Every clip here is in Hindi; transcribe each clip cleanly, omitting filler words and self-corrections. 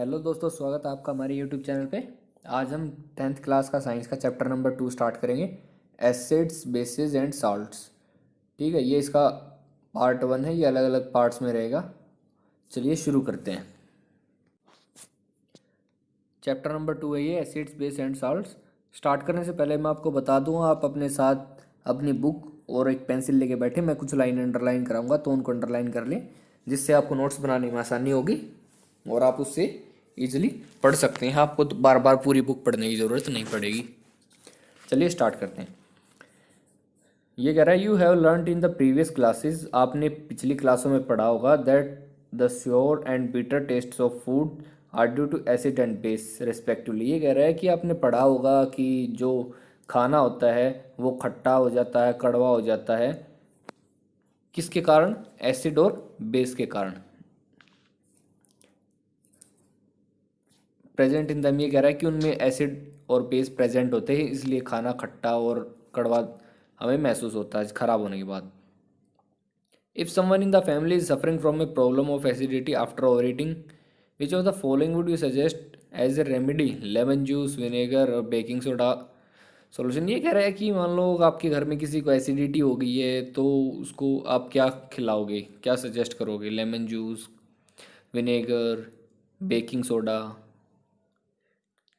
हेलो दोस्तों, स्वागत है आपका हमारे यूट्यूब चैनल पे। आज हम 10th क्लास का साइंस का चैप्टर नंबर 2 स्टार्ट करेंगे, एसिड्स बेसिस एंड साल्ट्स। ठीक है, ये इसका पार्ट 1 है, ये अलग अलग पार्ट्स में रहेगा। चलिए शुरू करते हैं। चैप्टर नंबर 2 है ये, acids base and salts. Start करने से पहले मैं आपको बता दूँ, आप अपने साथ अपनी बुक और एक पेंसिल लेके बैठे। मैं कुछ लाइन अंडरलाइन कराऊंगा तो उनको अंडरलाइन कर लें, जिससे आपको नोट्स बनाने में आसानी होगी और आप उससे इजीली पढ़ सकते हैं। आपको तो बार बार पूरी बुक पढ़ने की ज़रूरत नहीं पड़ेगी। चलिए स्टार्ट करते हैं। ये कह रहा है, you have learned in the previous classes, आपने पिछली क्लासों में पढ़ा होगा, that the sour and bitter taste of food are due to acid and base respectively. ये कह रहा है कि आपने पढ़ा होगा कि जो खाना होता है वो खट्टा हो जाता है, कड़वा हो जाता है, किसके कारण? एसिड और बेस के कारण। प्रेजेंट इन दम, ये कह रहा है कि उनमें एसिड और बेस प्रेजेंट होते हैं, इसलिए खाना खट्टा और कड़वा हमें महसूस होता है खराब होने के बाद। If someone in the family is suffering from a problem of acidity after over eating, which of the following would you suggest as a remedy? Lemon juice, vinegar और बेकिंग सोडा सॉल्यूशन। ये कह रहा है कि मान लो आपके घर में किसी को एसिडिटी हो गई है, तो उसको आप क्या खिलाओगे, क्या सजेस्ट करोगे? Lemon juice, vinegar, baking soda.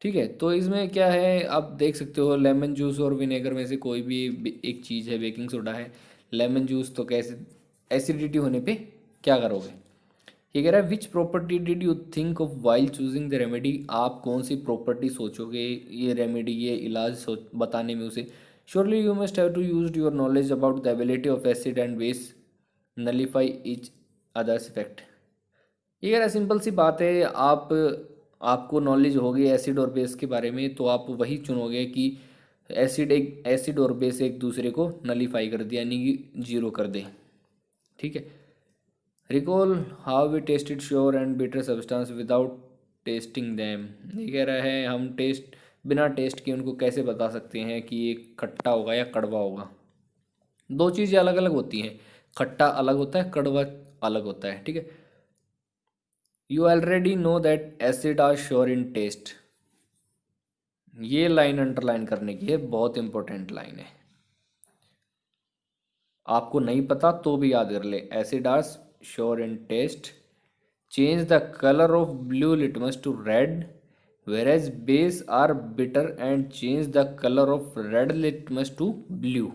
ठीक है, तो इसमें क्या है, आप देख सकते हो लेमन जूस और विनेगर में से कोई भी एक चीज़ है, बेकिंग सोडा है। लेमन जूस तो कैसे एसिडिटी होने पे क्या करोगे? ये कह रहा है, which property did you think of while choosing the remedy? आप कौन सी प्रॉपर्टी सोचोगे ये रेमेडी, ये इलाज सोच बताने में उसे? Surely you must have to use your knowledge about the ability of acid and base nullify each others effect. ये यार सिंपल सी बात है, आपको नॉलेज होगी एसिड और बेस के बारे में, तो आप वही चुनोगे कि एसिड और बेस एक दूसरे को नलीफाई कर दे, यानी कि जीरो कर दे। ठीक है, recall how we tested sour and bitter substance without testing them. ये कह रहा है, हम बिना टेस्ट के उनको कैसे बता सकते हैं कि ये खट्टा होगा या कड़वा होगा? दो चीज़ें अलग अलग होती हैं, खट्टा अलग होता है, कड़वा अलग होता है। ठीक है, you already know that acid are sour in taste. ये लाइन अंडरलाइन करने की है, बहुत इंपॉर्टेंट लाइन है। आपको नहीं पता तो भी याद कर ले, acid are sour in taste, change the colour of blue litmus to red, whereas base are bitter and change the colour of red litmus to blue.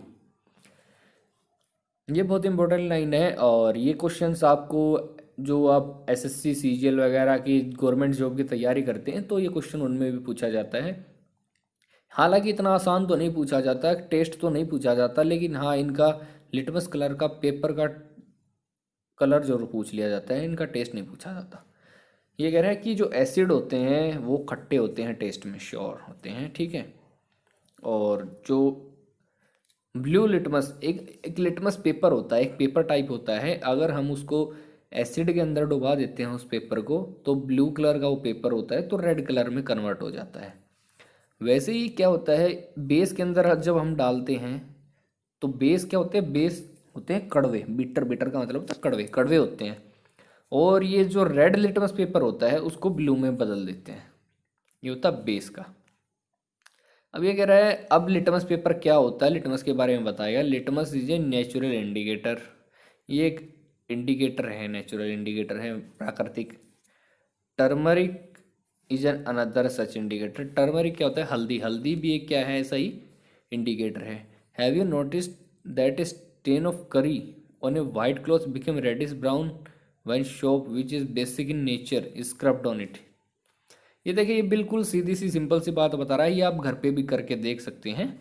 ये बहुत इंपॉर्टेंट लाइन है, और ये क्वेश्चंस आपको, जो आप एसएससी सीजीएल वगैरह की गवर्नमेंट जॉब की तैयारी करते हैं, तो ये क्वेश्चन उनमें भी पूछा जाता है। हालांकि इतना आसान तो नहीं पूछा जाता, टेस्ट तो नहीं पूछा जाता, लेकिन हाँ इनका लिटमस कलर का पेपर का कलर जरूर पूछ लिया जाता है, इनका टेस्ट नहीं पूछा जाता। ये कह रहा है कि जो एसिड होते हैं वो खट्टे होते हैं, टेस्ट में श्योर होते हैं। ठीक है, और जो ब्लू लिटमस, एक लिटमस पेपर होता है, एक पेपर टाइप होता है, अगर हम उसको एसिड के अंदर डुबा देते हैं उस पेपर को, तो ब्लू कलर का वो पेपर होता है, तो रेड कलर में कन्वर्ट हो जाता है। वैसे ही क्या होता है, बेस के अंदर जब हम डालते हैं, तो बेस क्या होते हैं? बेस होते हैं कड़वे, बिटर, बिटर का मतलब होता है कड़वे, कड़वे होते हैं। और ये जो रेड लिटमस पेपर होता है उसको ब्लू में बदल देते हैं, ये होता है बेस का। अब ये कह रहा है, अब लिटमस पेपर क्या होता है, लिटमस के बारे में बताएगा। Litmus is a natural indicator, ये एक इंडिकेटर है, नेचुरल इंडिकेटर है, प्राकृतिक। Turmeric is an another such indicator. Turmeric क्या होता है? हल्दी, हल्दी भी एक क्या है, ऐसा ही इंडिकेटर है। Have you notice that stain of curry on a white cloth become reddish brown when soap which is basic in nature scrubbed on it. ये देखिए, ये बिल्कुल सीधी सी सिंपल सी बात बता रहा है, ये आप घर पे भी करके देख सकते हैं।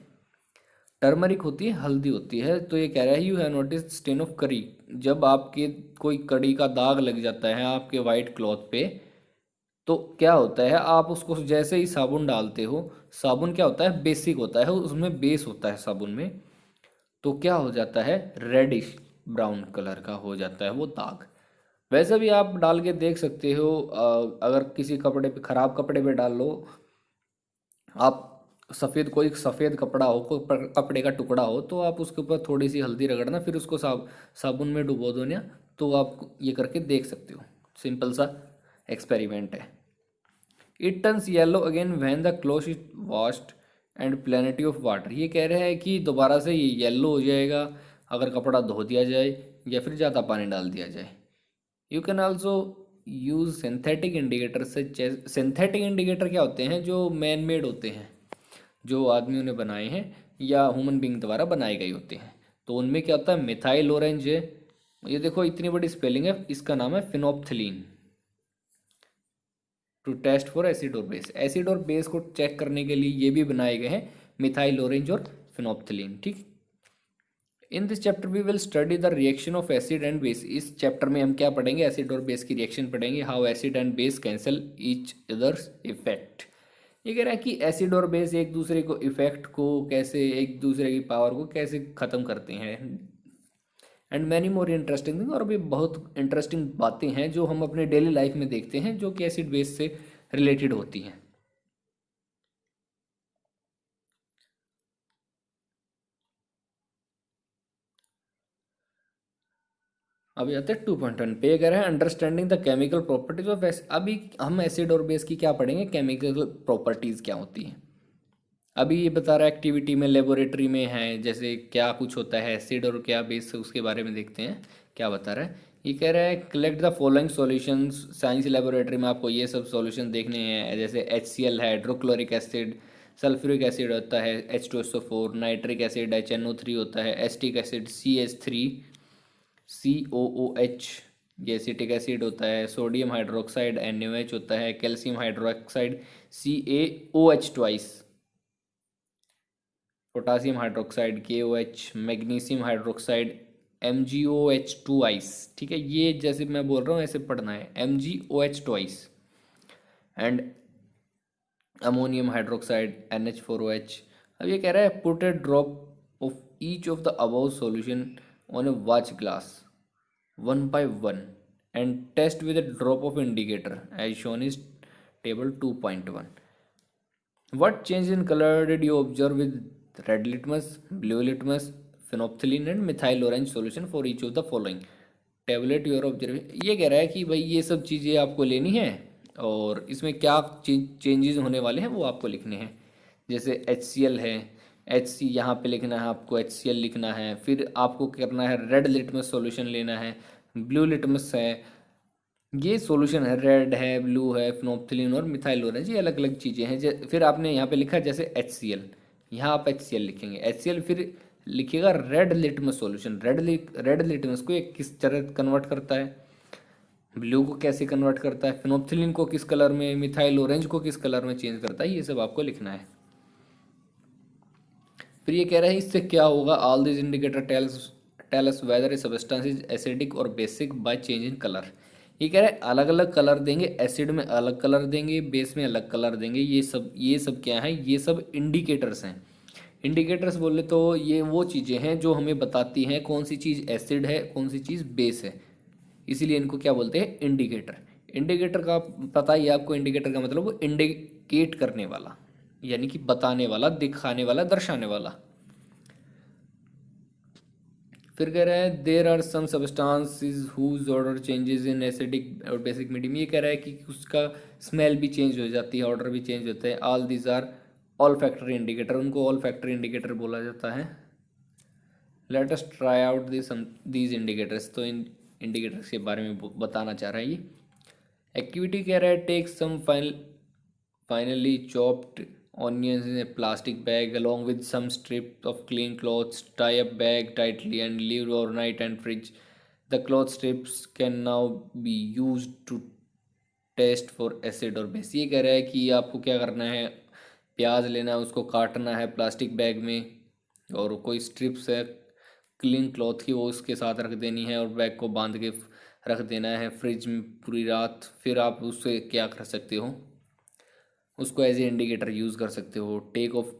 टर्मरिक होती है, हल्दी होती है, तो ये कह रहा है, you have notice stain of curry, जब आपके कोई कड़ी का दाग लग जाता है आपके वाइट क्लॉथ पे, तो क्या होता है, आप उसको जैसे ही साबुन डालते हो, साबुन क्या होता है? बेसिक होता है, उसमें बेस होता है साबुन में, तो क्या हो जाता है? रेडिश ब्राउन कलर का हो जाता है वो दाग। वैसे भी आप डाल के देख सकते हो, अगर किसी कपड़े पे, खराब कपड़े पे डाल लो आप, सफ़ेद, कोई सफ़ेद कपड़ा हो, कोई कपड़े का टुकड़ा हो, तो आप उसके ऊपर थोड़ी सी हल्दी रगड़ना, फिर उसको साबुन में डुबो दो ना, तो आप ये करके देख सकते हो। सिंपल सा एक्सपेरिमेंट है। It turns yellow again when the cloth is washed and प्लेनिटी of water. ये कह रहे हैं कि दोबारा से ये येलो हो जाएगा अगर कपड़ा धो दिया जाए या फिर ज़्यादा पानी डाल दिया जाए। You can also use synthetic indicator से। सिंथेटिक इंडिकेटर क्या होते हैं? जो मैन मेड होते हैं, जो आदमियों ने बनाए हैं या ह्यूमन बींग द्वारा बनाए गए होते हैं। तो उनमें क्या होता है? मिथाइल ऑरेंज है, ये देखो इतनी बड़ी स्पेलिंग है, इसका नाम है phenolphthalein. To test for acid और बेस, एसिड और बेस को चेक करने के लिए ये भी बनाए गए हैं, मिथाइल ऑरेंज और फिनोप्थिलीन। ठीक। In this chapter we will study the reaction of acid and base. इस चैप्टर में हम क्या पढ़ेंगे? एसिड और बेस की रिएक्शन पढ़ेंगे। How acid and base cancel each others effect. ये कह रहा है कि एसिड और बेस एक दूसरे को इफेक्ट को कैसे, एक दूसरे की पावर को कैसे ख़त्म करते हैं। And many more interesting thing, और भी बहुत इंटरेस्टिंग बातें हैं जो हम अपने डेली लाइफ में देखते हैं जो कि एसिड बेस से रिलेटेड होती हैं। अभी आते हैं 2.1 पे। ये कह रहे हैं understanding the chemical properties of acid. अभी हम एसिड और बेस की क्या पढ़ेंगे? केमिकल प्रॉपर्टीज़ क्या होती हैं। अभी ये बता रहा है एक्टिविटी में, लेबोरेटरी में है, जैसे क्या कुछ होता है एसिड और क्या बेस, उसके बारे में देखते हैं क्या बता रहा है। ये कह रहा है collect the following solutions. Science laboratory में आपको ये सब सॉल्यूशन देखने हैं, जैसे HCl है, हाइड्रोक्लोरिक एसिड, सल्फ्यूरिक एसिड होता है H2SO4, नाइट्रिक एसिड HNO3 होता है, एसिटिक एसिड CH3, COOH, ये एसिटिक एसिड होता है, सोडियम हाइड्रोक्साइड NaOH होता है, calcium hydroxide CaOH twice, potassium hydroxide KOH, magnesium hydroxide MgOH2 ice. ठीक है, ये जैसे मैं बोल रहा हूँ ऐसे पढ़ना है, MgOH twice. And ammonium hydroxide NH4OH। अब ये कह रहा है put a drop of each of the above solution on a watch glass one by one and test with a drop of indicator as shown is table 2.1। What change in color did you observe with red litmus, blue litmus, phenolphthalein and methyl orange solution for each of the following? Tablet your observation. ये कह रहा है कि भाई ये सब चीज़ें आपको लेनी है और इसमें क्या चेंजेस होने वाले हैं वो आपको लिखने हैं। जैसे HCl है, HC यहाँ पे लिखना है आपको, HCl लिखना है। फिर आपको करना है रेड लिटमस सॉल्यूशन लेना है, ब्लू लिटमस है, ये सॉल्यूशन है, रेड है, ब्लू है, फिनोप्थिलीन और मिथाइल ऑरेंज, ये अलग अलग चीज़ें हैं। फिर आपने यहाँ पे लिखा जैसे HCl, यहाँ आप HCl लिखेंगे, HCl फिर लिखिएगा red litmus solution. Red litmus को ये किस तरह कन्वर्ट करता है, ब्लू को कैसे कन्वर्ट करता है, फिनोप्थिलीन को किस कलर में, मिथाइल ऑरेंज को किस कलर में चेंज करता है, ये सब आपको लिखना है। फिर ये कह रहा है इससे क्या होगा? All this indicator tell us whether a substance is acidic और basic by change in colour. ये कह रहा है अलग अलग कलर देंगे, एसिड में अलग कलर देंगे, बेस में अलग कलर देंगे। ये सब क्या है? ये सब इंडिकेटर्स हैं। इंडिकेटर्स बोले तो ये वो चीज़ें हैं जो हमें बताती हैं कौन सी चीज़ एसिड है, कौन सी चीज़ बेस है, इसीलिए इनको क्या बोलते हैं? इंडिकेटर। इंडिकेटर का पता ही है आपको, इंडिकेटर का मतलब वो इंडिकेट करने वाला, यानी कि बताने वाला, दिखाने वाला, दर्शाने वाला। फिर कह रहा है there are some substances whose odour changes in acidic और बेसिक मीडियम। ये कह रहा है कि उसका स्मेल भी चेंज हो जाती है, ऑर्डर भी चेंज होता है। All these are olfactory indicator, उनको ऑल फैक्टर इंडिकेटर बोला जाता है। Let us try out these indicators. तो इन इंडिकेटर्स के बारे में बताना चाह रहा है ये। एक्टिविटी कह रहा है take some finely chopped onions in a plastic bag along with some strips of clean clothes. Tie up bag tightly and leave overnight and fridge. The cloth strips can now be used to test for acid और बेस। ये कह रहा है कि आपको क्या करना है, प्याज लेना है, उसको काटना है प्लास्टिक बैग में, और कोई स्ट्रिप्स है क्लीन क्लॉथ की वो उसके साथ रख देनी है और बैग को बांध के रख देना है फ्रिज में पूरी रात। फिर आप उससे क्या कर सकते हो, उसको एज ए इंडिकेटर यूज़ कर सकते हो। Take off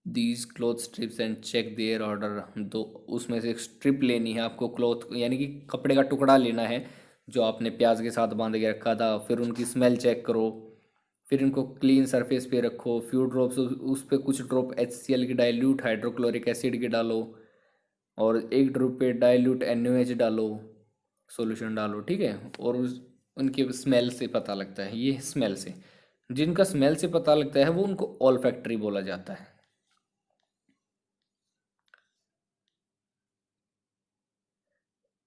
these cloth strips and check their odour. तो उसमें से एक स्ट्रिप लेनी है आपको, क्लॉथ यानी कि कपड़े का टुकड़ा लेना है जो आपने प्याज के साथ बांध के रखा था। फिर उनकी स्मेल चेक करो, फिर इनको क्लीन सरफेस पे रखो। फ्यू ड्रॉप्स उस पर कुछ ड्रॉप HCl की डाइल्यूट हाइड्रोक्लोरिक एसिड की डालो और एक ड्रॉप पे डाइल्यूट NaOH डालो, सॉल्यूशन डालो। ठीक है, और उनके स्मेल से पता लगता है, ये स्मेल से। जिनका स्मेल से पता लगता है वो उनको ऑल्फैक्टरी बोला जाता है।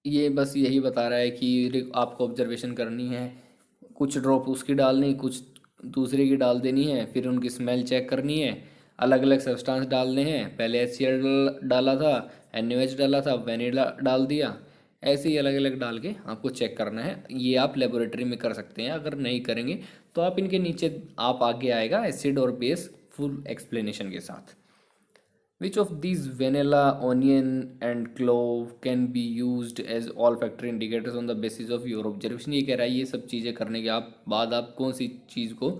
ये बस यही बता रहा है कि आपको ऑब्जर्वेशन करनी है, कुछ ड्रॉप उसकी डालनी, कुछ दूसरे की डाल देनी है, फिर उनकी स्मेल चेक करनी है, अलग अलग सब्सटेंस डालने हैं। पहले HCl डाला था, NaOH डाला था, वेनिला डाल दिया, ऐसे ही अलग अलग डाल के आपको चेक करना है। ये आप लेबोरेटरी में कर सकते हैं। अगर नहीं करेंगे तो आप इनके नीचे आप आगे आएगा एसिड और बेस फुल एक्सप्लेनेशन के साथ। Which of these vanilla, onion and clove can be used as olfactory indicators on the basis of your observation? ये कह रहा है ये सब चीज़ें करने के बाद आप कौन सी चीज़ को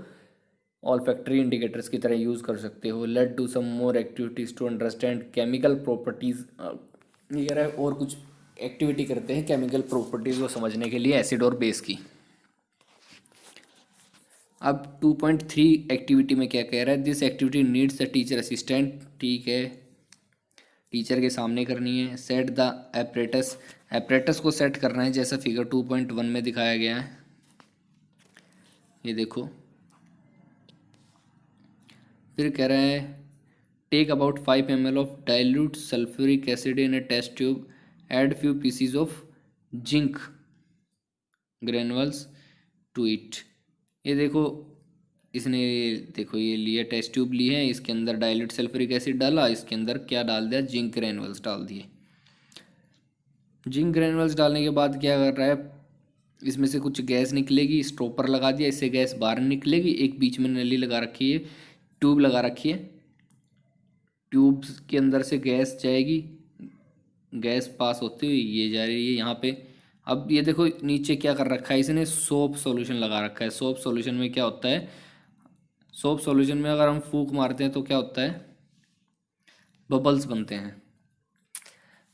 olfactory indicators की तरह यूज़ कर सकते हो? Let's do some more activities to understand chemical properties। ये कह रहा है और कुछ एक्टिविटी करते हैं केमिकल प्रॉपर्टीज़ को समझने के लिए एसिड और बेस की। अब 2.3 एक्टिविटी में क्या कह रहा है? This activity needs the teacher assistant. ठीक है, टीचर के सामने करनी है। सेट द एपरेटस, एपरेटस को सेट करना है जैसा फिगर 2.1 में दिखाया गया है। ये देखो, फिर कह रहा है take about 5 ml of dilute sulphuric acid in a test tube, add few pieces of zinc granules to it. ये देखो, इसने देखो ये लिया टेस्ट ट्यूब ली है, इसके अंदर डाइल्यूट सल्फ्यूरिक एसिड डाला, इसके अंदर क्या डाल दिया? जिंक ग्रेनुअल्स डाल दिए। जिंक ग्रेनुअल्स डालने के बाद क्या कर रहा है? इसमें से कुछ गैस निकलेगी, स्टॉपर लगा दिया, इससे गैस बाहर निकलेगी। एक बीच में नली लगा रखी है, ट्यूब लगा रखी है, ट्यूब के अंदर से गैस जाएगी, गैस पास होती हुई ये जा रही है यहाँ पे। अब ये देखो नीचे क्या कर रखा है इसने? सोप सॉल्यूशन लगा रखा है। सोप सॉल्यूशन में क्या होता है? सोप सॉल्यूशन में अगर हम फूंक मारते हैं तो क्या होता है? बबल्स बनते हैं।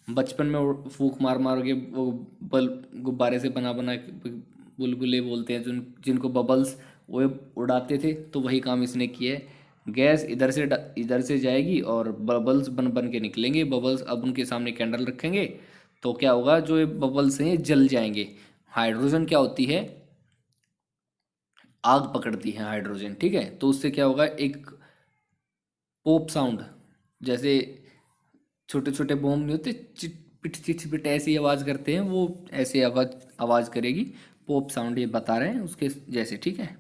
बचपन में फूंक मार मार के वो बल गुब्बारे से बना बना के बुलबुले बोलते हैं जिनको बबल्स, वो उड़ाते थे, तो वही काम इसने किया है। गैस इधर से जाएगी और बबल्स बन बन के निकलेंगे। बबल्स, अब उनके सामने कैंडल रखेंगे तो क्या होगा? जो ये बबल्स हैं जल जाएंगे। हाइड्रोजन क्या होती है? आग पकड़ती है हाइड्रोजन, ठीक है। तो उससे क्या होगा? एक पॉप साउंड, जैसे छोटे छोटे बॉम्ब नहीं होते, चिटपिट चिटपिट ऐसी आवाज़ करते हैं, वो ऐसे आवाज़ करेगी। पॉप साउंड ये बता रहे हैं उसके जैसे, ठीक है।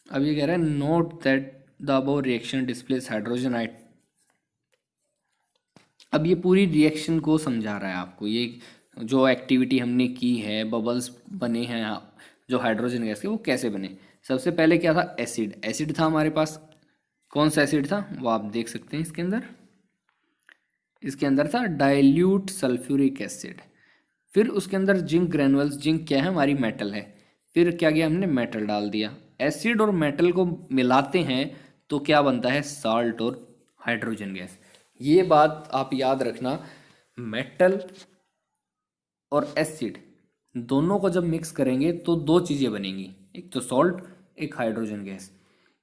अब ये कह रहा है note that the above reaction displace hydrogen आइट। अब ये पूरी रिएक्शन को समझा रहा है आपको। ये जो एक्टिविटी हमने की है, बबल्स बने हैं जो हाइड्रोजन गैस के, वो कैसे बने? सबसे पहले क्या था? एसिड। एसिड था हमारे पास। कौन सा एसिड था वो आप देख सकते हैं इसके अंदर था डाइल्यूट सल्फ्यूरिक एसिड। फिर उसके अंदर जिंक ग्रेनुअल्स। जिंक क्या है? हमारी मेटल है। फिर क्या किया हमने? मेटल डाल दिया। एसिड और मेटल को मिलाते हैं तो क्या बनता है? साल्ट और हाइड्रोजन गैस। ये बात आप याद रखना, मेटल और एसिड दोनों को जब मिक्स करेंगे तो दो चीज़ें बनेंगी, एक तो सॉल्ट, एक हाइड्रोजन गैस।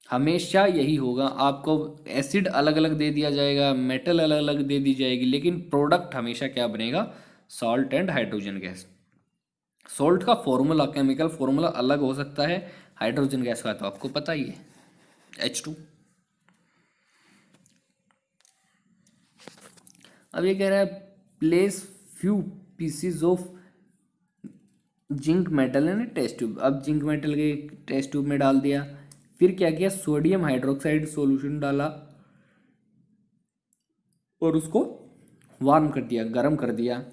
हमेशा यही होगा। आपको एसिड अलग अलग दे दिया जाएगा, मेटल अलग अलग दे दी जाएगी, लेकिन प्रोडक्ट हमेशा क्या बनेगा? Salt and hydrogen gas. Salt का फॉर्मूला, केमिकल फॉर्मूला अलग हो सकता है, हाइड्रोजन गैस का तो आपको पता ही है, H2। अब ये कह रहा है place few pieces of zinc metal है ना टेस्ट ट्यूब। अब जिंक मेटल के टेस्ट ट्यूब में डाल दिया। फिर क्या किया? सोडियम हाइड्रोक्साइड सॉल्यूशन डाला और उसको वार्म कर दिया, गर्म कर दिया।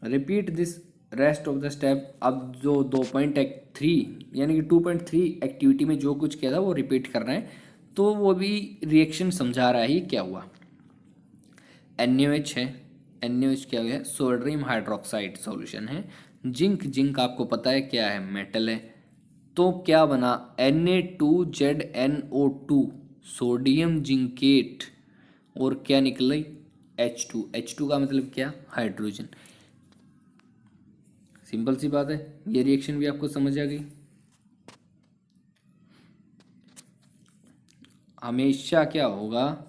Repeat this rest of the step. अब जो 2.3 यानी कि 2.3 एक्टिविटी में जो कुछ किया था वो रिपीट करना है। तो वो भी रिएक्शन समझा रहा है ये क्या हुआ। NaOH है, NaOH क्या है? सोडियम हाइड्रोक्साइड सॉल्यूशन है। जिंक, जिंक आपको पता है क्या है? मेटल है। तो क्या बना? Na2ZNO2, sodium zincate. और क्या निकली? H2। H2 का मतलब क्या? हाइड्रोजन। सिंपल सी बात है, ये रिएक्शन भी आपको समझ आ गई। हमेशा क्या होगा?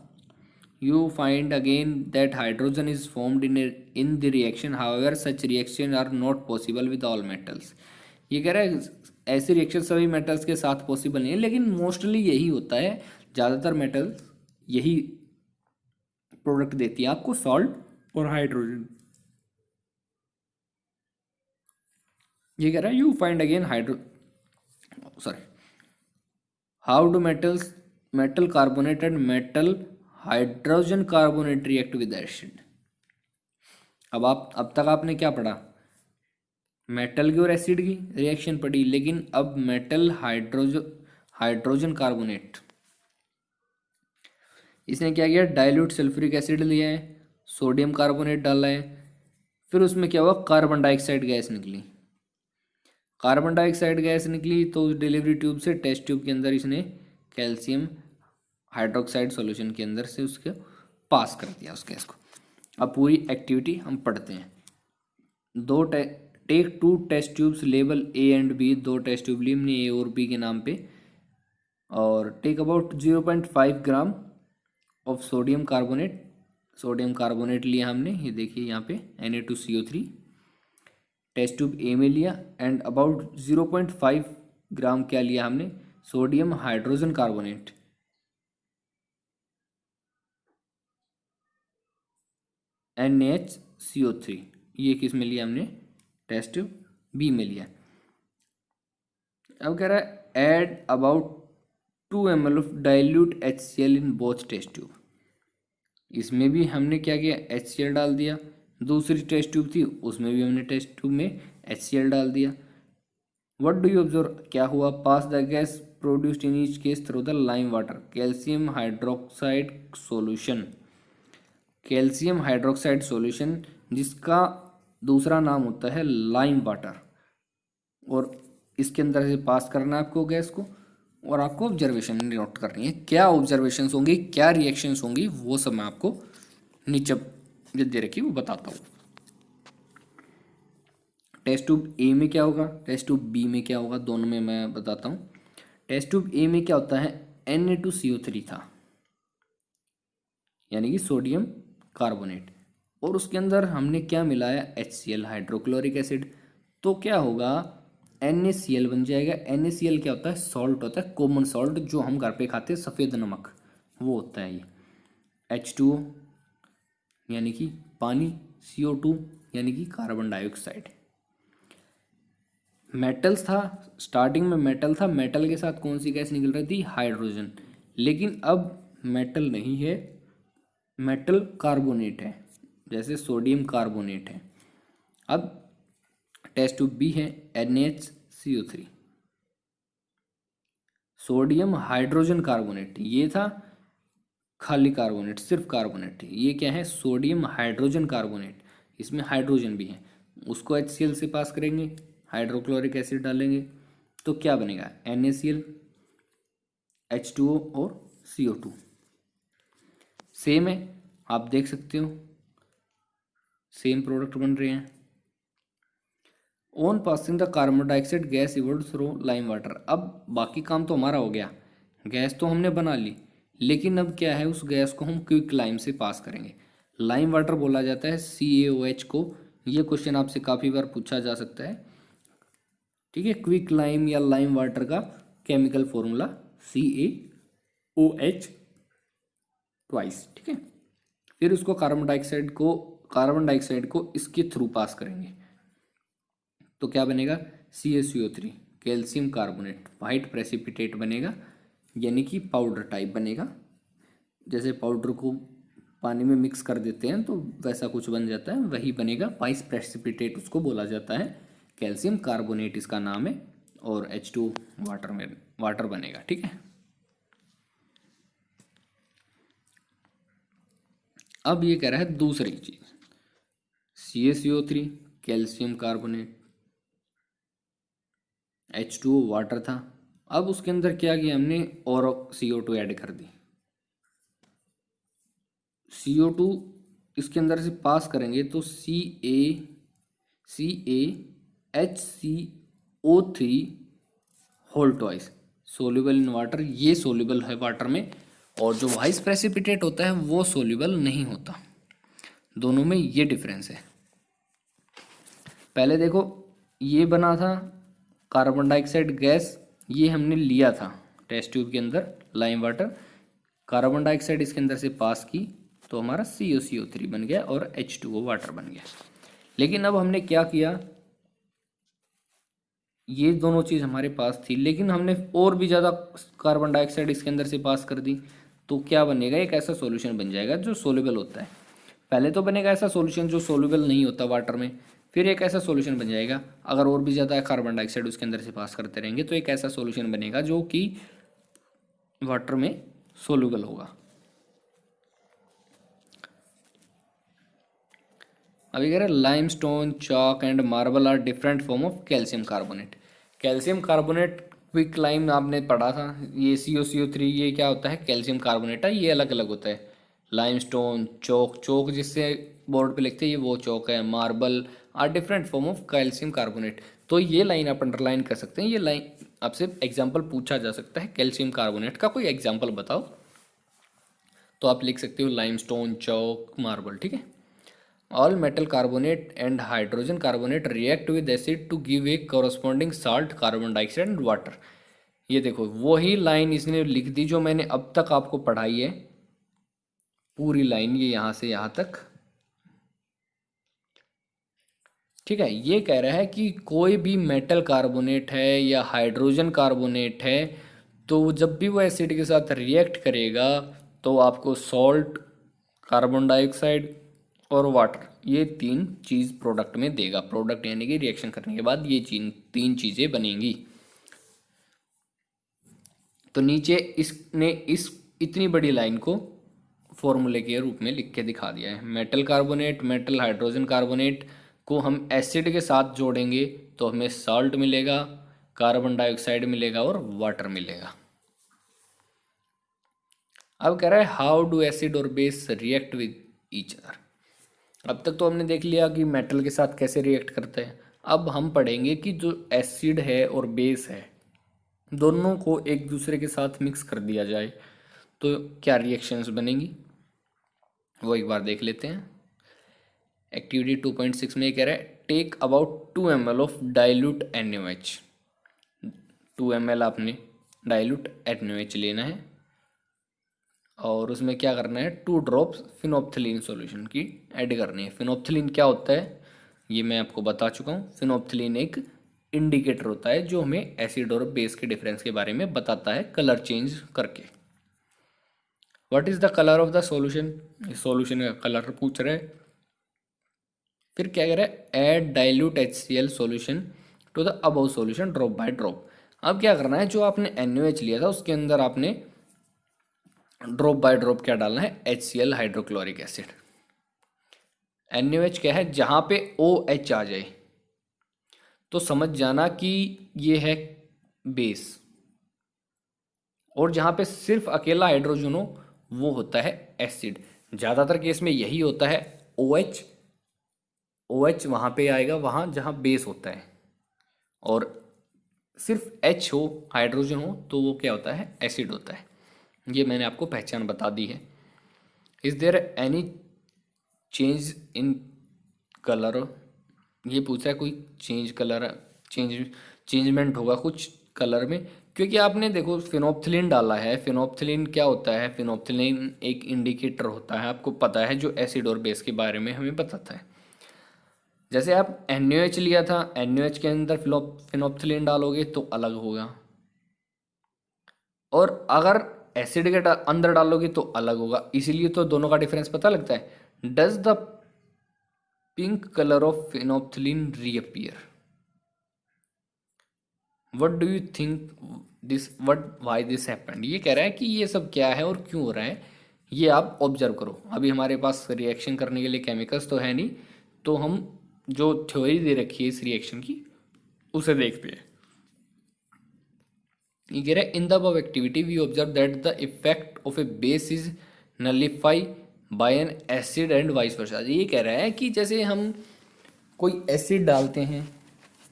you find again that hydrogen is formed in the reaction, however such reaction are not possible with all metals। ये कह रहा है ऐसे रिएक्शन सभी मेटल्स के साथ पॉसिबल नहीं है, लेकिन मोस्टली यही होता है, ज़्यादातर मेटल्स यही प्रोडक्ट देती है आपको, सॉल्ट और हाइड्रोजन। ये कह रहा है you find again how do metal carbonate and metal hydrogen carbonate react with acid. अब तक आपने क्या पढ़ा, मेटल की और एसिड की रिएक्शन पढ़ी, लेकिन अब मेटल हाइड्रोजन कार्बोनेट, इसने क्या किया, डाइल्यूट सल्फ्यूरिक एसिड लिया है, सोडियम कार्बोनेट डाला है, फिर उसमें क्या हुआ, कार्बन डाइऑक्साइड गैस निकली। कार्बन डाइऑक्साइड गैस निकली तो डिलीवरी ट्यूब से टेस्ट ट्यूब के अंदर इसने कैल्शियम हाइड्रोक्साइड सॉल्यूशन के अंदर से उसके पास कर दिया उस गैस को। अब पूरी एक्टिविटी हम पढ़ते हैं। Take 2 test tubes label A and B, 2 test tube ली हमने ए और बी के नाम पे, और take about 0.5 gram of sodium carbonate लिया हमने, ये देखिए यहाँ पे Na2CO3 टेस्ट ट्यूब ए में लिया, एंड अबाउट 0.5 ग्राम क्या लिया हमने, सोडियम हाइड्रोजन कार्बोनेट। NaCO3 ये किस में लिया हमने, टेस्ट ट्यूब बी में लिया। अब कह रहा है add about 2 ml of dilute HCl in both test tube. इसमें भी हमने क्या किया, HCl डाल दिया। दूसरी टेस्ट ट्यूब थी उसमें भी हमने टेस्ट ट्यूब में HCl डाल दिया। व्हाट डू यू ऑब्जर्व, क्या हुआ, pass the gas produced in each case through the lime water calcium hydroxide solution. Calcium hydroxide solution जिसका दूसरा नाम होता है लाइम वाटर, और इसके अंदर से पास करना है आपको गैस को, और आपको ऑब्जर्वेशन नोट करनी है। क्या ऑब्जर्वेशंस होंगी, क्या रिएक्शंस होंगी, वो सब मैं आपको नीचे जो दे रखी वो बताता हूँ। टेस्ट ट्यूब ए में क्या होगा, टेस्ट ट्यूब बी में क्या होगा, दोनों में मैं बताता हूँ। टेस्ट ट्यूब ए में क्या होता है, Na2CO3 था, यानी कि सोडियम कार्बोनेट, और उसके अंदर हमने क्या मिलाया, HCl हाइड्रोक्लोरिक एसिड। तो क्या होगा, NaCl बन जाएगा। NaCl क्या होता है, सॉल्ट होता है, कॉमन सॉल्ट जो हम घर पे खाते हैं, सफ़ेद नमक, वो होता है ये। H2O यानी कि पानी, CO2 यानी कि कार्बन डाइऑक्साइड। मेटल्स था, स्टार्टिंग में मेटल था, मेटल के साथ कौन सी गैस निकल रही थी, हाइड्रोजन। लेकिन अब मेटल नहीं है, मेटल कार्बोनेट है, जैसे सोडियम कार्बोनेट है। अब टेस्ट ट्यूब बी है NaCO3, सोडियम हाइड्रोजन कार्बोनेट, ये था खाली कार्बोनेट, सिर्फ कार्बोनेट। ये क्या है, सोडियम हाइड्रोजन कार्बोनेट, इसमें हाइड्रोजन भी है, उसको HCl से पास करेंगे, हाइड्रोक्लोरिक एसिड डालेंगे, तो क्या बनेगा, NaCl, H2O और CO2। सेम है, आप देख सकते हो सेम प्रोडक्ट बन रहे हैं। On passing the carbon dioxide gas evolve through lime water. अब बाकी काम तो हमारा हो गया, गैस तो हमने बना ली, लेकिन अब क्या है, उस गैस को हम क्विक लाइम से पास करेंगे। लाइम वाटर बोला जाता है CaOH को। ये क्वेश्चन आपसे काफ़ी बार पूछा जा सकता है, ठीक है। क्विक लाइम या लाइम वाटर का केमिकल फॉर्मूला CaOH ट्वाइस, ठीक है। फिर उसको कार्बन डाइऑक्साइड को इसके थ्रू पास करेंगे, तो क्या बनेगा, CaCO3 calcium carbonate, white precipitate बनेगा, यानी कि पाउडर टाइप बनेगा। जैसे पाउडर को पानी में मिक्स कर देते हैं तो वैसा कुछ बन जाता है, वही बनेगा, वाइट प्रेसिपिटेट उसको बोला जाता है। कैल्शियम कार्बोनेट इसका नाम है, और H2 वाटर बनेगा, ठीक है। अब ये कह रहा है दूसरी चीज, CaCO3 calcium carbonate, H2O water था। अब उसके अंदर क्या किया हमने, और CO2 ऐड कर दी। CO2 इसके अंदर से पास करेंगे तो CaHCO3 whole twice soluble in water, ये सोल्यूबल है वाटर में, और जो वाइस प्रेसिपिटेट होता है वो सोल्यूबल नहीं होता। दोनों में ये डिफरेंस है। पहले देखो ये बना था कार्बन डाइऑक्साइड गैस, ये हमने लिया था टेस्ट ट्यूब के अंदर लाइम वाटर, कार्बन डाइऑक्साइड इसके अंदर से पास की तो हमारा CO3 बन गया और H2O वाटर बन गया। लेकिन अब हमने क्या किया, ये दोनों चीज़ हमारे पास थी लेकिन हमने और भी ज़्यादा कार्बन डाइऑक्साइड इसके अंदर से पास कर दी, तो क्या बनेगा, एक ऐसा सॉल्यूशन बन जाएगा जो सोल्यूबल होता है। पहले तो बनेगा ऐसा सॉल्यूशन जो सोल्यूबल नहीं होता वाटर में, फिर एक ऐसा सॉल्यूशन बन जाएगा अगर और भी ज़्यादा कार्बन डाइऑक्साइड उसके अंदर से पास करते रहेंगे तो एक ऐसा सॉल्यूशन बनेगा जो कि वाटर में सोल्यूबल होगा। अभी कह रहे हैं limestone, chalk and marble are different form of calcium carbonate. Calcium carbonate quick lime आपने पढ़ा था, ये CO3 ये क्या होता है, कैल्शियम कार्बोनेट है, ये अलग अलग होता है। लाइमस्टोन, चौक, चौक जिससे बोर्ड पे लिखते हैं ये वो चौक है, marble are different form of calcium carbonate. तो ये लाइन आप अंडरलाइन कर सकते हैं, ये लाइन आपसे एग्जाम्पल पूछा जा सकता है कैल्शियम कार्बोनेट का, कोई एग्जाम्पल बताओ, तो आप लिख सकते हो लाइमस्टोन, चौक, मार्बल, ठीक है। All metal carbonate and hydrogen carbonate react with acid to give a corresponding salt, carbon dioxide and water। ये देखो वही लाइन इसने लिख दी जो मैंने अब तक आपको पढ़ाई है, पूरी लाइन ये यहाँ से यहाँ तक, ठीक है। ये कह रहा है कि कोई भी मेटल कार्बोनेट है या हाइड्रोजन कार्बोनेट है तो जब भी वो एसिड के साथ रिएक्ट करेगा तो आपको सॉल्ट, कार्बन डाइऑक्साइड और वाटर, ये तीन चीज़ प्रोडक्ट में देगा। प्रोडक्ट यानी कि रिएक्शन करने के बाद ये तीन चीज़ें बनेंगी। तो नीचे इसने इस इतनी बड़ी लाइन को फॉर्मूले के रूप में लिख के दिखा दिया है। Metal carbonate, metal hydrogen carbonate को हम एसिड के साथ जोड़ेंगे तो हमें सॉल्ट मिलेगा, कार्बन डाइऑक्साइड मिलेगा और वाटर मिलेगा। अब कह रहा है हाउ डू एसिड और base react with each other. अब तक तो हमने देख लिया कि मेटल के साथ कैसे रिएक्ट करते हैं, अब हम पढ़ेंगे कि जो एसिड है और बेस है दोनों को एक दूसरे के साथ मिक्स कर दिया जाए तो क्या रिएक्शंस बनेंगी, वो एक बार देख लेते हैं। एक्टिविटी 2.6 में कह रहा है take about 2 ml of dilute NaOH। 2 ml आपने डाइल्यूट NaOH लेना है और उसमें क्या करना है, 2 ड्रॉप्स फिनोप्थिलीन सॉल्यूशन की ऐड करनी है। फिनोप्थिलीन क्या होता है ये मैं आपको बता चुका हूँ। फिनोप्थिलीन एक इंडिकेटर होता है जो हमें एसिड और बेस के डिफरेंस के बारे में बताता है कलर चेंज करके। What is the colour of the solution, इस सॉल्यूशन का कलर पूछ रहा है। फिर क्या कह रहा है add dilute HCl solution to the above solution drop by drop. अब क्या करना है, जो आपने NaOH लिया था उसके अंदर आपने ड्रॉप बाय ड्रॉप क्या डालना है, HCl हाइड्रोक्लोरिक एसिड। NaOH क्या है, जहां पे OH आ जाए तो समझ जाना कि ये है बेस, और जहां पे सिर्फ अकेला हाइड्रोजन हो वो होता है एसिड। ज़्यादातर केस में यही होता है, OH वहां पे आएगा वहां जहां बेस होता है, और सिर्फ H हो, हाइड्रोजन हो तो वो क्या होता है, एसिड होता है। ये मैंने आपको पहचान बता दी है। Is there any change in colour, ये पूछा है कोई चेंज कलर, चेंजमेंट होगा कुछ कलर में, क्योंकि आपने देखो फिनोप्थिलीन डाला है। फिनोप्थिलीन क्या होता है, फिनोप्थिलीन एक इंडिकेटर होता है, आपको पता है, जो एसिड और बेस के बारे में हमें बताता है। जैसे आप NaOH लिया था, NaOH के अंदर फिनोप्थिलीन डालोगे तो अलग होगा, और अगर एसिड के अंदर डालोगे तो अलग होगा। इसीलिए तो दोनों का डिफरेंस पता लगता है। Does the pink colour of phenolphthalein reappear, what do you think this, what why this happened. ये कह रहा है कि ये सब क्या है और क्यों हो रहा है, ये आप ऑब्जर्व करो। अभी हमारे पास रिएक्शन करने के लिए केमिकल्स तो है नहीं, तो हम जो थ्योरी दे रखी है इस रिएक्शन की उसे देखते हैं। ये कह रहा है in the above activity we observe that the effect of a base is nullify by an acid and vice versa. ये कह रहा है कि जैसे हम कोई एसिड डालते हैं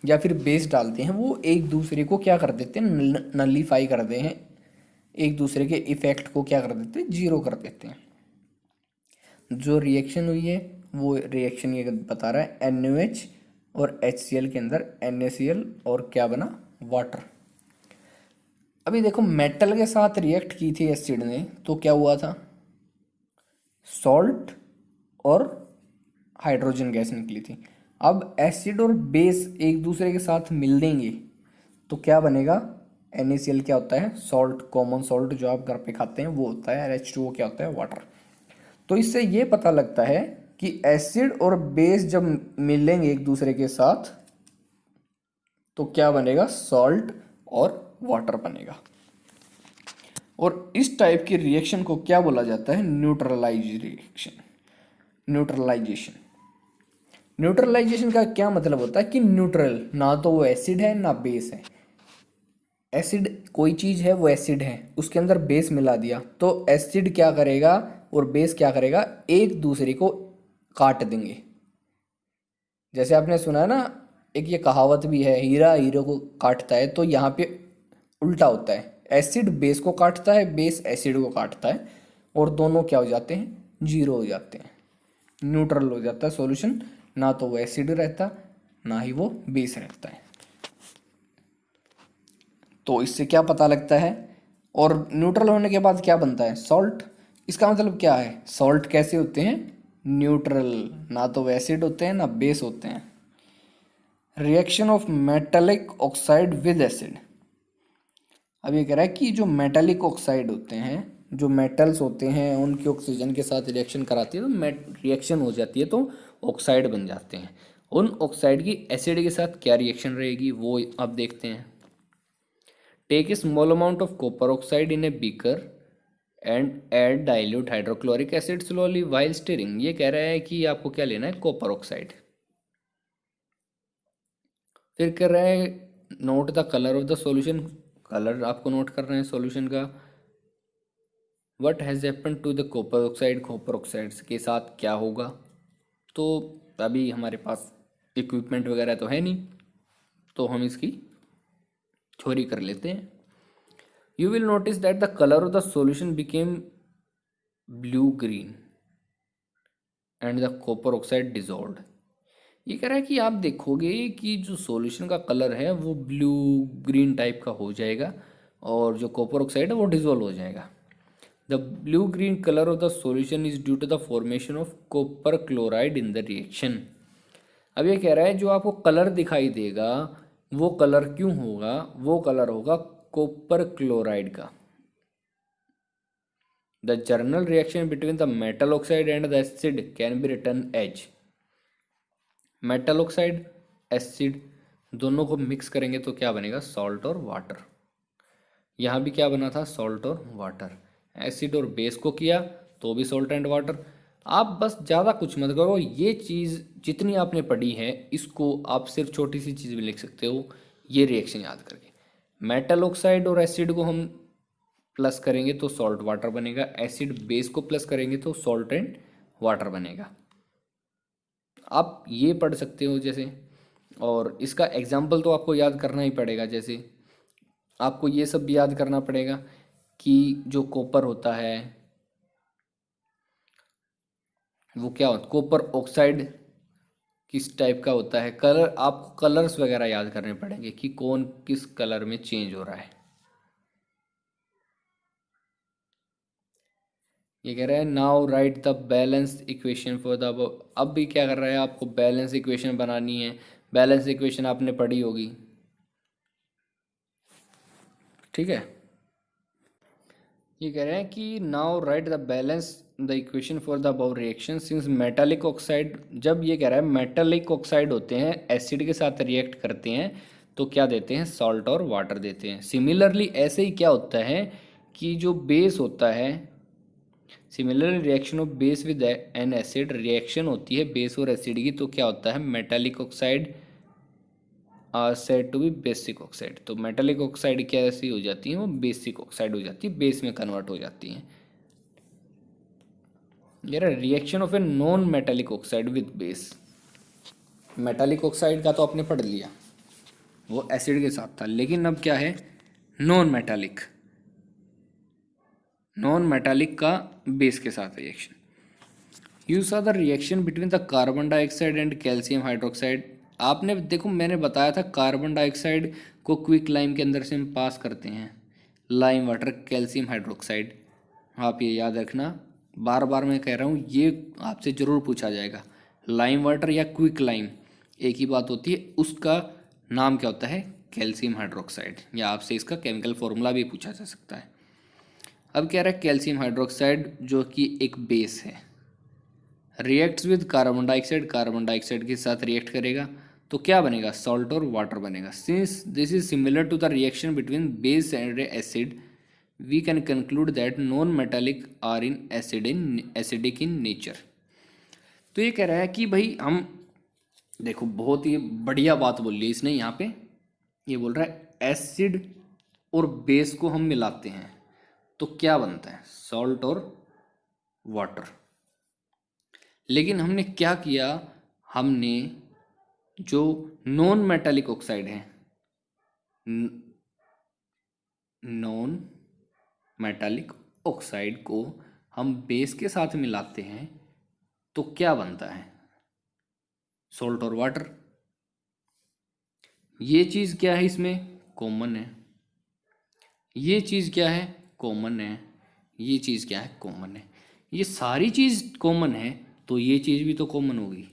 या फिर बेस डालते हैं, वो एक दूसरे को क्या कर देते हैं, नलिफाई कर देते हैं, एक दूसरे के इफेक्ट को क्या कर देते हैं, जीरो कर देते हैं। जो रिएक्शन हुई है वो रिएक्शन ये बता रहा है NaOH और HCl के अंदर NaCl और क्या बना, वाटर। अभी देखो मेटल के साथ रिएक्ट की थी एसिड ने, तो क्या हुआ था, सॉल्ट और हाइड्रोजन गैस निकली थी। अब एसिड और बेस एक दूसरे के साथ मिल देंगे तो क्या बनेगा, NaCl क्या होता है, सॉल्ट, कॉमन सॉल्ट जो आप घर पे खाते हैं वो होता है, H2O क्या होता है, वाटर। तो इससे ये पता लगता है कि एसिड और बेस जब मिलेंगे एक दूसरे के साथ तो क्या बनेगा, सॉल्ट और वाटर बनेगा। और इस टाइप की रिएक्शन को क्या बोला जाता है, न्यूट्रलाइज रिएक्शन, न्यूट्रलाइजेशन। न्यूट्रलाइजेशन का क्या मतलब होता है कि न्यूट्रल, ना तो वो एसिड है ना बेस है। एसिड कोई चीज़ है, वो एसिड है, उसके अंदर बेस मिला दिया तो एसिड क्या करेगा और बेस क्या करेगा, एक दूसरे को काट देंगे। जैसे आपने सुना है ना, एक ये कहावत भी है, हीरा हीरे को काटता है, तो यहाँ पे उल्टा होता है, एसिड बेस को काटता है, बेस एसिड को काटता है, और दोनों क्या हो जाते हैं, जीरो हो जाते हैं, न्यूट्रल हो जाता है सॉल्यूशन। ना तो वो एसिड रहता ना ही वो बेस रहता है। तो इससे क्या पता लगता है, और न्यूट्रल होने के बाद क्या बनता है, सॉल्ट। इसका मतलब क्या है, सॉल्ट कैसे होते हैं, न्यूट्रल, ना तो वो एसिड होते हैं ना बेस होते हैं। Reaction of metallic oxide with acid. अब ये कह रहा है कि जो मेटालिक ऑक्साइड होते हैं, जो मेटल्स होते हैं, उनकी ऑक्सीजन के साथ रिएक्शन कराती है तो रिएक्शन हो जाती है तो ऑक्साइड बन जाते हैं। उन ऑक्साइड की एसिड के साथ क्या रिएक्शन रहेगी वो अब देखते हैं। Take a small amount of copper oxide in a beaker and add dilute hydrochloric acid slowly while stirring. ये कह रहा है कि आपको क्या लेना है, कॉपर ऑक्साइड। फिर कह रहा है note the colour of the solution, colour आपको नोट करना है सॉल्यूशन का। What has happen to the copper oxide, copper oxide के साथ क्या होगा। तो अभी हमारे पास इक्विपमेंट वगैरह तो है नहीं, तो हम इसकी थ्योरी कर लेते हैं। You will notice that the color of the solution became blue green and the copper oxide dissolved। ये कह रहा है कि आप देखोगे कि जो सॉल्यूशन का कलर है वो ब्लू ग्रीन टाइप का हो जाएगा और जो कॉपर ऑक्साइड है वो डिजोल्व हो जाएगा। The blue green colour of the solution is due to the formation of copper chloride in the reaction. अब ये कह रहा है जो आपको कलर दिखाई देगा वो कलर क्यों होगा, वो कलर होगा कॉपर क्लोराइड का। The general reaction between the metal oxide and the acid can be written as, metal oxide acid दोनों को मिक्स करेंगे तो क्या बनेगा, सॉल्ट और वाटर। यहाँ भी क्या बना था, सॉल्ट और वाटर। एसिड और बेस को किया तो भी सॉल्ट एंड वाटर। आप बस ज़्यादा कुछ मत करो, ये चीज़ जितनी आपने पढ़ी है इसको आप सिर्फ छोटी सी चीज़ भी लिख सकते हो, ये रिएक्शन याद करके। मेटल ऑक्साइड और एसिड को हम प्लस करेंगे तो सॉल्ट वाटर बनेगा, एसिड बेस को प्लस करेंगे तो सॉल्ट एंड वाटर बनेगा। आप ये पढ़ सकते हो जैसे, और इसका एग्जाम्पल तो आपको याद करना ही पड़ेगा। जैसे आपको ये सब भी याद करना पड़ेगा कि जो कॉपर होता है वो क्या होता है, कॉपर ऑक्साइड किस टाइप का होता है। कलर, आपको कलर्स वगैरह याद करने पड़ेंगे कि कौन किस कलर में चेंज हो रहा है। ये कह रहा है now right the balance equation for the above. अब भी क्या कर रहा है, आपको बैलेंस इक्वेशन बनानी है। बैलेंस इक्वेशन आपने पढ़ी होगी, ठीक है। ये कह रहे हैं कि now right the balance the equation for the above reaction since metallic oxide. जब ये कह रहा है मेटालिक ऑक्साइड होते हैं, एसिड के साथ रिएक्ट करते हैं तो क्या देते हैं, सॉल्ट और वाटर देते हैं। सिमिलरली ऐसे ही क्या होता है कि जो बेस होता है, similar reaction of base with N acid, reaction होती है बेस और एसिड की तो क्या होता है, metallic oxide are said to be basic oxide. तो मेटालिक ऑक्साइड क्या ऐसी हो जाती है, वो बेसिक ऑक्साइड हो जाती है, बेस में कन्वर्ट हो जाती हैं। यार reaction of a non metallic oxide with base, metallic oxide का तो आपने पढ़ लिया, वो एसिड के साथ था, लेकिन अब क्या है, नॉन मेटालिक। नॉन मेटालिक का बेस के साथ reaction. You saw the reaction between the carbon dioxide and calcium hydroxide. आपने देखो मैंने बताया था कार्बन डाइऑक्साइड को क्विक लाइम के अंदर से हम पास करते हैं, लाइम वाटर कैल्शियम हाइड्रोक्साइड। आप ये याद रखना, बार बार मैं कह रहा हूँ, ये आपसे ज़रूर पूछा जाएगा। लाइम वाटर या क्विक लाइम एक ही बात होती है, उसका नाम क्या होता है, कैल्शियम हाइड्रोक्साइड, या आपसे इसका केमिकल फॉर्मूला भी पूछा जा सकता है। अब कह रहा है कैल्शियम हाइड्रोक्साइड जो कि एक बेस है, रिएक्ट्स विद कार्बन डाइऑक्साइड के साथ रिएक्ट करेगा तो क्या बनेगा, सॉल्ट और वाटर बनेगा। Since this is similar to the reaction between base and acid we can conclude that non metallic are in acidic in nature. तो ये कह रहा है कि भाई हम देखो बहुत ही बढ़िया बात बोल ली इसने यहाँ पे। ये बोल रहा है एसिड और बेस को हम मिलाते हैं तो क्या बनता है, सॉल्ट और वाटर। लेकिन हमने क्या किया, हमने जो नॉन मेटालिक ऑक्साइड है, नॉन मेटालिक ऑक्साइड को हम बेस के साथ मिलाते हैं तो क्या बनता है, सॉल्ट और वाटर। ये चीज़ क्या है, इसमें कॉमन है। ये चीज़ क्या है, कॉमन है। ये चीज़ क्या है, कॉमन है। ये सारी चीज़ कॉमन है तो ये चीज़ भी तो कॉमन होगी,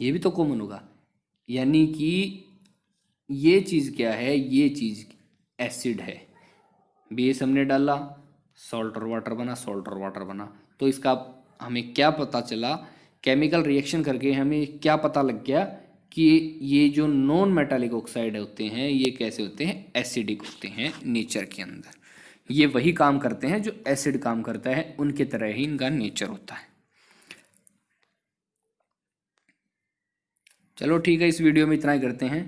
ये भी तो कॉमन होगा। यानी कि ये चीज़ क्या है, ये चीज़ एसिड है, बेस हमने डाला, सॉल्ट और वाटर बना, सॉल्ट और वाटर बना। तो इसका हमें क्या पता चला, केमिकल रिएक्शन करके हमें क्या पता लग गया कि ये जो नॉन मेटालिक ऑक्साइड होते हैं ये कैसे होते हैं, एसिडिक होते हैं नेचर के अंदर। ये वही काम करते हैं जो एसिड काम करता है, उनके तरह ही इनका नेचर होता है। चलो ठीक है, इस वीडियो में इतना ही करते हैं,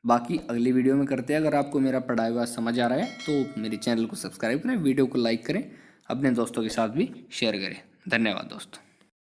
बाकी अगली वीडियो में करते हैं। अगर आपको मेरा पढ़ाया हुआ समझ आ रहा है तो मेरे चैनल को सब्सक्राइब करें, वीडियो को लाइक करें, अपने दोस्तों के साथ भी शेयर करें। धन्यवाद दोस्तों।